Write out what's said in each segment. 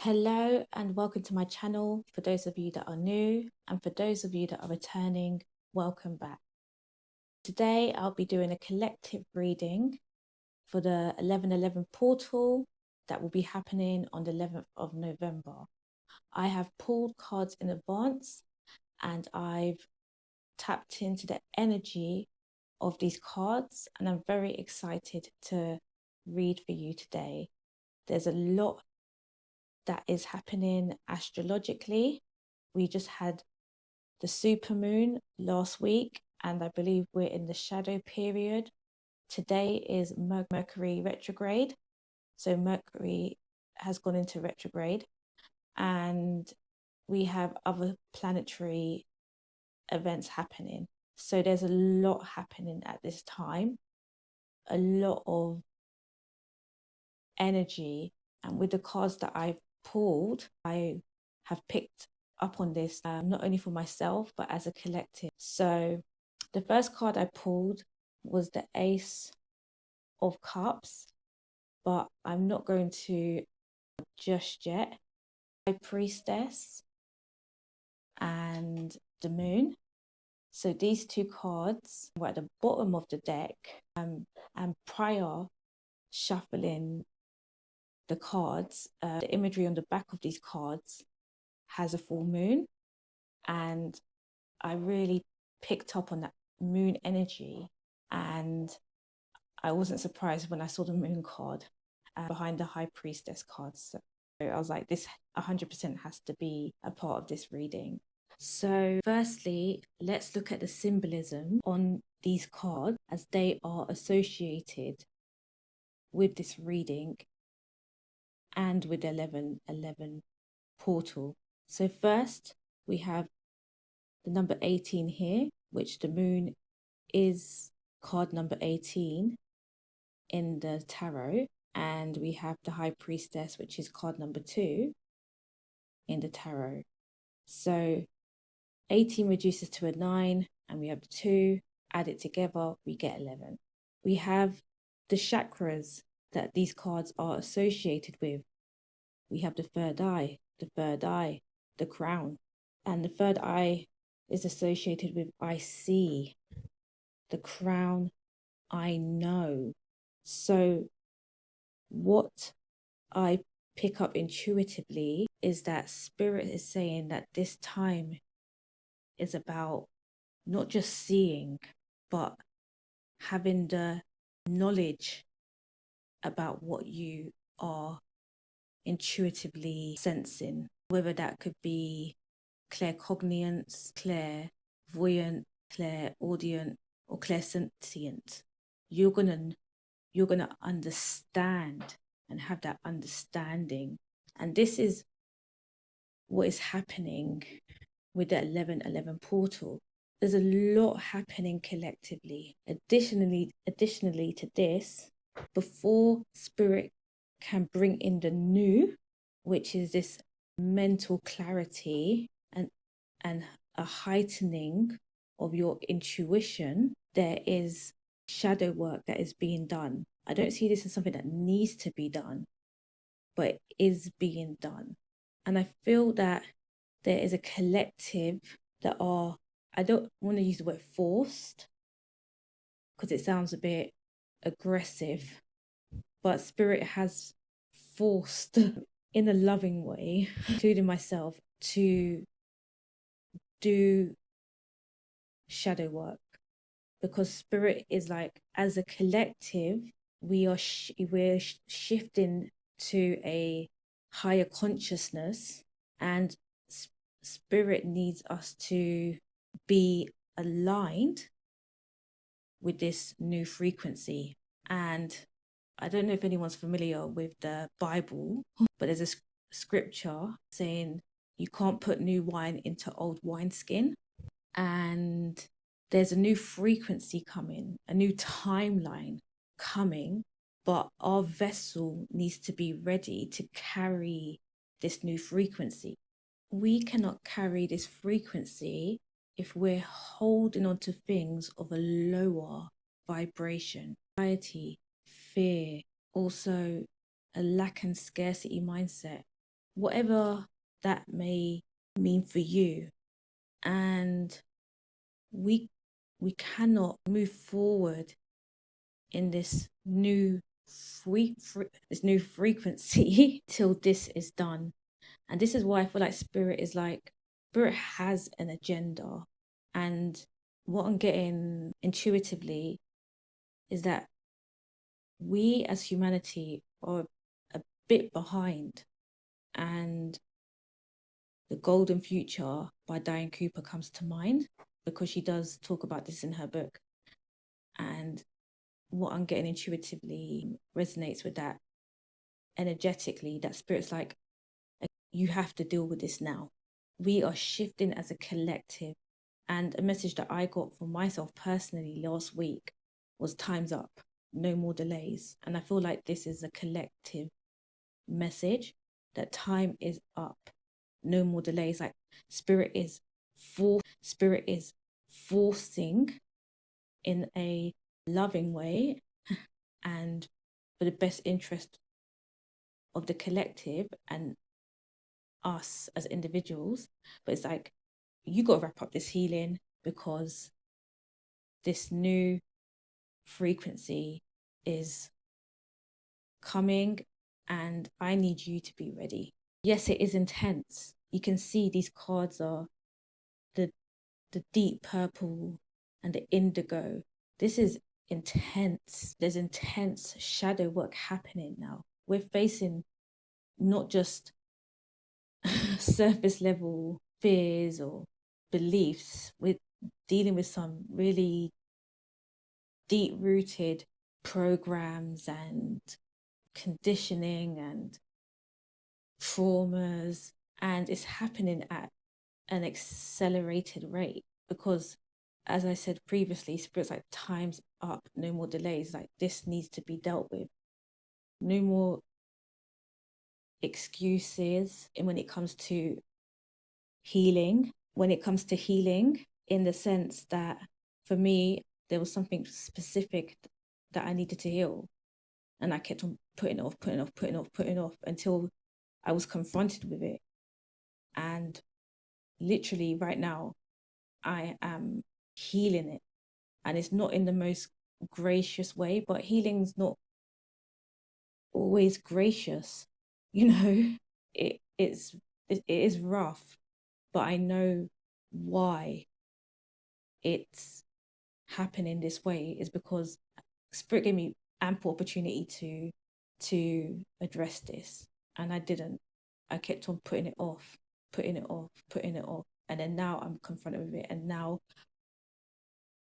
Hello and welcome to my channel. For those of you that are new and for those of you that are returning, welcome back. Today I'll be doing a collective reading for the 11/11 portal that will be happening on the 11th of November. I have pulled cards in advance and I've tapped into the energy of these cards, and I'm very excited to read for you today. There's a lot that is happening astrologically. We just had the supermoon last week, and I believe we're in the shadow period. Today is Mercury retrograde. So Mercury has gone into retrograde, and we have other planetary events happening. So there's a lot happening at this time, a lot of energy. And with the cards that I've pulled, I have picked up on this not only for myself but as a collective. So the first card I pulled was the Ace of Cups, but I'm not going to just yet. High Priestess and the Moon. So these two cards were at the bottom of the deck, and prior shuffling the cards, the imagery on the back of these cards has a full moon, and I really picked up on that moon energy, and I wasn't surprised when I saw the moon card behind the High Priestess cards. So I was like, this 100% has to be a part of this reading. So firstly, let's look at the symbolism on these cards as they are associated with this reading and with the 11/11 portal. So first we have the number 18 here, which the moon is card number 18 in the tarot, and we have the High Priestess, which is card number 2 in the tarot. So 18 reduces to a 9, and we have the 2, add it together, we get 11. We have the chakras that these cards are associated with. We have the third eye, the crown, and the third eye is associated with I see, the crown, I know. So what I pick up intuitively is that Spirit is saying that this time is about not just seeing, but having the knowledge about what you are intuitively sensing, whether that could be claircognizance, clairvoyant, clairaudient, or clairsentient. You're gonna understand and have that understanding. And this is what is happening with the 11/11 portal. There's a lot happening collectively. Additionally to this, before Spirit can bring in the new, which is this mental clarity and a heightening of your intuition, there is shadow work that is being done. I don't see this as something that needs to be done, but is being done. And I feel that there is a collective that are, I don't want to use the word forced because it sounds a bit aggressive, but Spirit has forced in a loving way, including myself, to do shadow work, because Spirit is like, as a collective, we're shifting to a higher consciousness, and Spirit needs us to be aligned with this new frequency. And I don't know if anyone's familiar with the Bible, but there's a scripture saying you can't put new wine into old wineskin. And there's a new frequency coming, a new timeline coming, but our vessel needs to be ready to carry this new frequency. We cannot carry this frequency if we're holding on to things of a lower vibration. Anxiety, fear, also a lack and scarcity mindset. whatever that may mean for you. And we cannot move forward in this new frequency till this is done. And this is why I feel like spirit has an agenda. And what I'm getting intuitively is that we as humanity are a bit behind. And The Golden Future by Diane Cooper comes to mind, because she does talk about this in her book. And what I'm getting intuitively resonates with that energetically, that spirit's like, you have to deal with this now. We are shifting as a collective. And a message that I got for myself personally last week was time's up, no more delays. And I feel like this is a collective message, that time is up, no more delays. Like spirit is forcing in a loving way and for the best interest of the collective and us as individuals. But it's like, you got to wrap up this healing, because this new frequency is coming and I need you to be ready. Yes, it is intense. You can see these cards are the deep purple and the indigo. This is intense. There's intense shadow work happening now. We're facing not just surface level fears or beliefs. We're dealing with some really deep rooted programs and conditioning and traumas, and it's happening at an accelerated rate, because, as I said previously, spirit's like, time's up, no more delays. Like, this needs to be dealt with. No more excuses. And when it comes to healing, in the sense that, for me, there was something specific that I needed to heal, and I kept on putting off until I was confronted with it. And literally right now, I am healing it. And it's not in the most gracious way, but healing's not always gracious. It is rough, but I know why it's happening this way is because spirit gave me ample opportunity to address this, and I didn't. I kept on putting it off, and then now I'm confronted with it, and now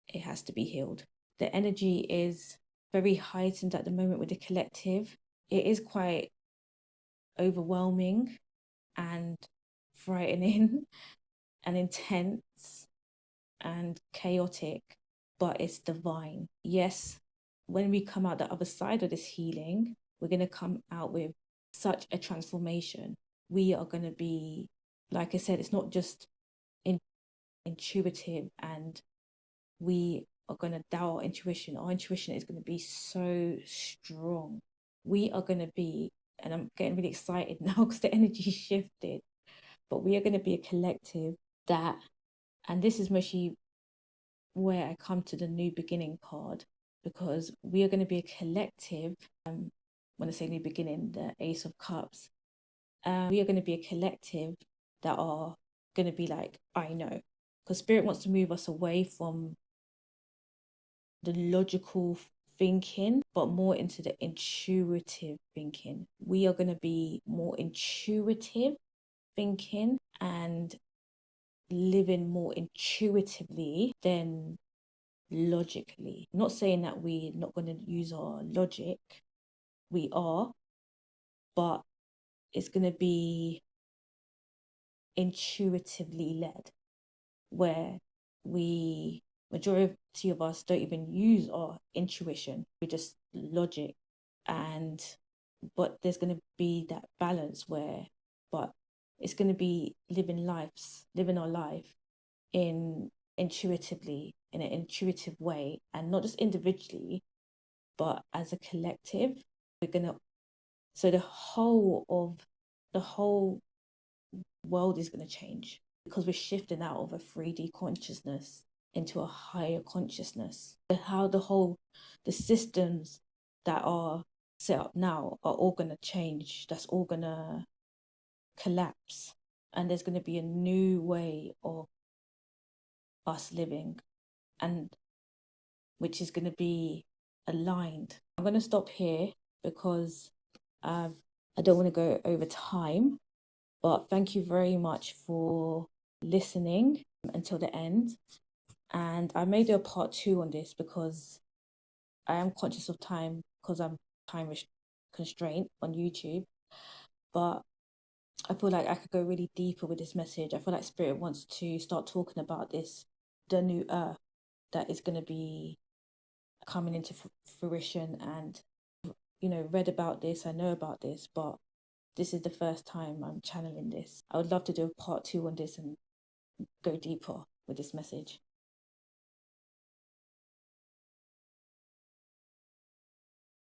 it has to be healed. The energy is very heightened at the moment with the collective. It is quite overwhelming and frightening and intense and chaotic, but it's divine. Yes, when we come out the other side of this healing, we're going to come out with such a transformation. We are going to be, like I said, it's not just intuitive, and we are going to doubt our intuition. Our intuition is going to be so strong. We are going to be, and I'm getting really excited now because the energy shifted, but we are going to be a collective that, and this is mostly where I come to the new beginning card, because we are going to be a collective. When I say new beginning, the Ace of Cups, we are going to be a collective that are going to be like, I know, because spirit wants to move us away from the logical thinking, but more into the intuitive thinking. We are going to be more intuitive thinking and living more intuitively than logically. I'm not saying that we're not going to use our logic. We are, but it's going to be intuitively led, where majority of us don't even use our intuition. We just logic. But there's going to be that balance but it's going to be living our life intuitively, in an intuitive way, and not just individually, but as a collective. So the whole of the whole world is going to change because we're shifting out of a 3D consciousness into a higher consciousness. How the systems that are set up now are all going to change. That's all going to collapse. And there's going to be a new way of us living, and which is going to be aligned. I'm going to stop here because I don't want to go over time, but thank you very much for listening until the end. And I may do a part 2 on this because I am conscious of time because I'm time constraint on YouTube. But I feel like I could go really deeper with this message. I feel like Spirit wants to start talking about this, the new earth that is going to be coming into fruition. And, you know, read about this, I know about this, but this is the first time I'm channeling this. I would love to do a part 2 on this and go deeper with this message.